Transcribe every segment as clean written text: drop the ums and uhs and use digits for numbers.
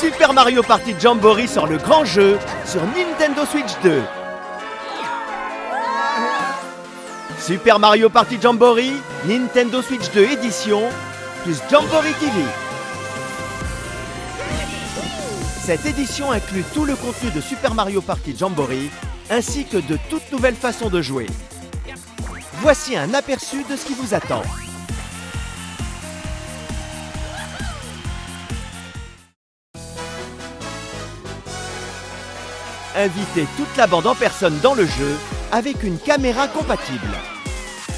Super Mario Party Jamboree sort le grand jeu sur Nintendo Switch 2. Super Mario Party Jamboree, Nintendo Switch 2 édition, plus Jamboree TV. Cette édition inclut tout le contenu de Super Mario Party Jamboree, ainsi que de toutes nouvelles façons de jouer. Voici un aperçu de ce qui vous attend. Invitez toute la bande en personne dans le jeu avec une caméra compatible.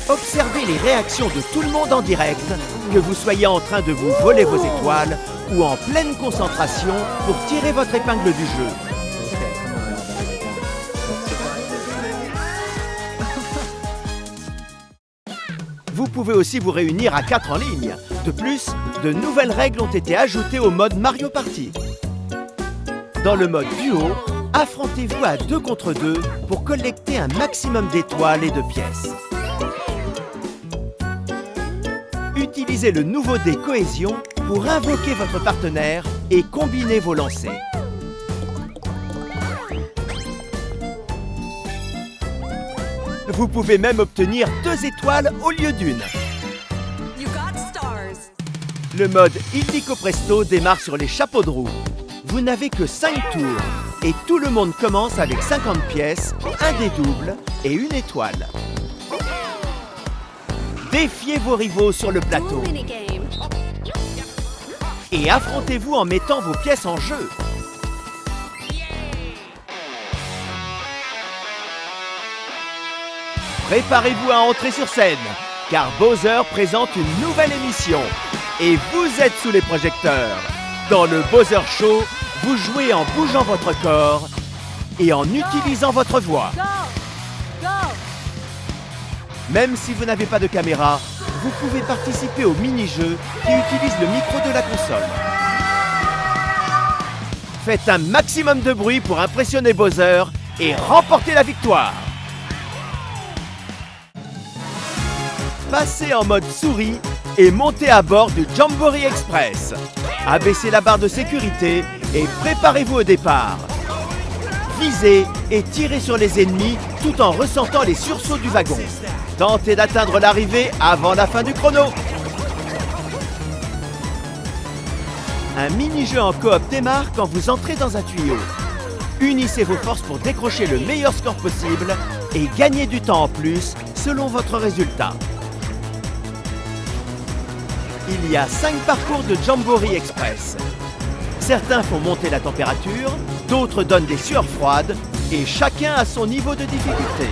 Observez les réactions de tout le monde en direct, que vous soyez en train de vous voler vos étoiles ou en pleine concentration pour tirer votre épingle du jeu. Vous pouvez aussi vous réunir à 4 en ligne. De plus, de nouvelles règles ont été ajoutées au mode Mario Party. Dans le mode duo, affrontez-vous à 2 contre 2 pour collecter un maximum d'étoiles et de pièces. Utilisez le nouveau dé Cohésion pour invoquer votre partenaire et combiner vos lancers. Vous pouvez même obtenir 2 étoiles au lieu d'une. Le mode Illico Presto démarre sur les chapeaux de roue. Vous n'avez que 5 tours et tout le monde commence avec 50 pièces, un dé double et une étoile. Défiez vos rivaux sur le plateau et affrontez-vous en mettant vos pièces en jeu. Préparez-vous à entrer sur scène, car Bowser présente une nouvelle émission. Et vous êtes sous les projecteurs. Dans le Bowser Show, vous jouez en bougeant votre corps et en utilisant votre voix. Même si vous n'avez pas de caméra, vous pouvez participer au mini-jeu qui utilise le micro de la console. Faites un maximum de bruit pour impressionner Bowser et remporter la victoire. Passez en mode souris et montez à bord du Jamboree Express. Abaissez la barre de sécurité et préparez-vous au départ. Visez et tirez sur les ennemis tout en ressentant les sursauts du wagon. Tentez d'atteindre l'arrivée avant la fin du chrono. Un mini-jeu en coop démarre quand vous entrez dans un tuyau. Unissez vos forces pour décrocher le meilleur score possible et gagner du temps en plus selon votre résultat. Il y a 5 parcours de Jamboree Express. Certains font monter la température, d'autres donnent des sueurs froides et chacun a son niveau de difficulté.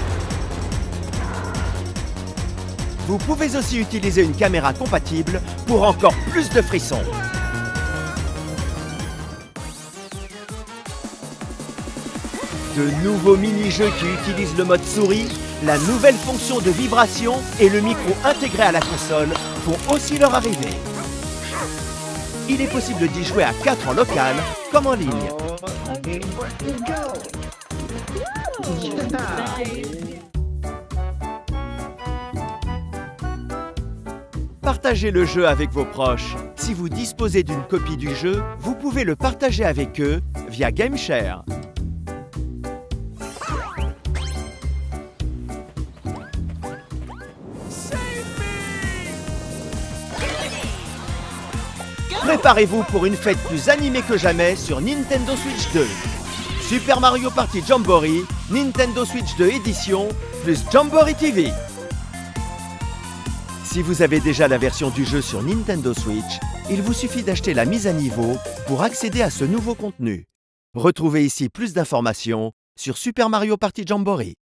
Vous pouvez aussi utiliser une caméra compatible pour encore plus de frissons. De nouveaux mini-jeux qui utilisent le mode souris, la nouvelle fonction de vibration et le micro intégré à la console font aussi leur arrivée. Il est possible d'y jouer à 4 en local comme en ligne. Partagez le jeu avec vos proches. Si vous disposez d'une copie du jeu, vous pouvez le partager avec eux via GameShare. Préparez-vous pour une fête plus animée que jamais sur Nintendo Switch 2. Super Mario Party Jamboree, Nintendo Switch 2 édition, plus Jamboree TV. Si vous avez déjà la version du jeu sur Nintendo Switch, il vous suffit d'acheter la mise à niveau pour accéder à ce nouveau contenu. Retrouvez ici plus d'informations sur Super Mario Party Jamboree.